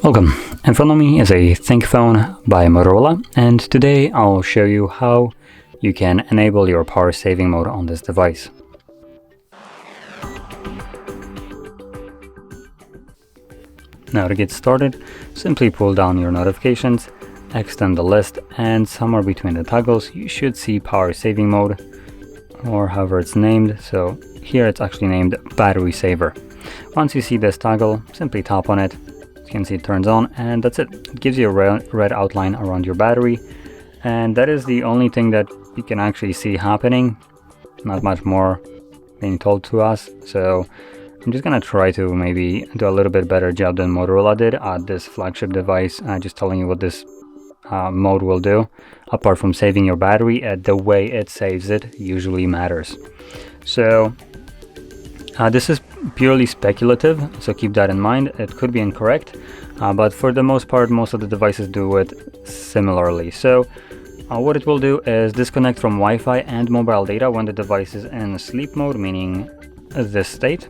Welcome. In front of me is a ThinkPhone by Motorola, and today I'll show you how you can enable your power saving mode on this device. Now to get started, simply pull down your notifications, extend the list, and somewhere between the toggles you should see power saving mode, or however it's named. So here it's actually named battery saver. Once you see this toggle, simply tap on it. You can see it turns on, and that's it. It gives you a red outline around your battery, and that is the only thing that you can actually see happening. Not much more being told to us, so I'm just gonna try to maybe do a little bit better job than Motorola did at this flagship device, just telling you what this mode will do. Apart from saving your battery, the way it saves it usually matters. So this is purely speculative, so keep that in mind. It could be incorrect, but for the most part, most of the devices do it similarly. So what it will do is disconnect from Wi-Fi and mobile data when the device is in sleep mode, meaning this state.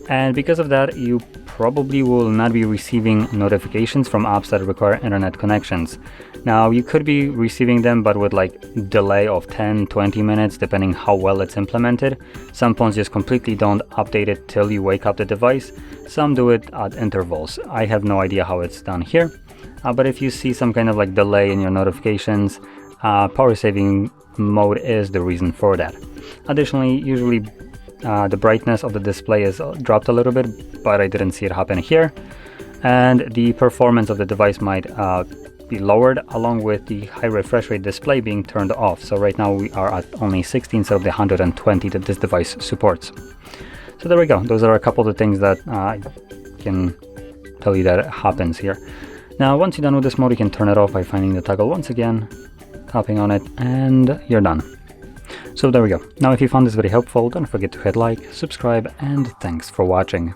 And because of that, you probably will not be receiving notifications from apps that require internet connections. Now, you could be receiving them, but with like delay of 10-20 minutes, depending how well it's implemented. Some phones just completely don't update it till you wake up the device. Some do it at intervals. I have no idea how it's done here. But if you see some kind of like delay in your notifications, power saving mode is the reason for that. Additionally, usually the brightness of the display is dropped a little bit, but I didn't see it happen here. And the performance of the device might be lowered, along with the high refresh rate display being turned off. So right now we are at only 60 instead of the 120 that this device supports. So there we go. Those are a couple of the things that I can tell you that happens here. Now, once you're done with this mode, you can turn it off by finding the toggle once again, tapping on it, and you're done. So there we go. Now, if you found this very helpful, don't forget to hit like, subscribe, and thanks for watching.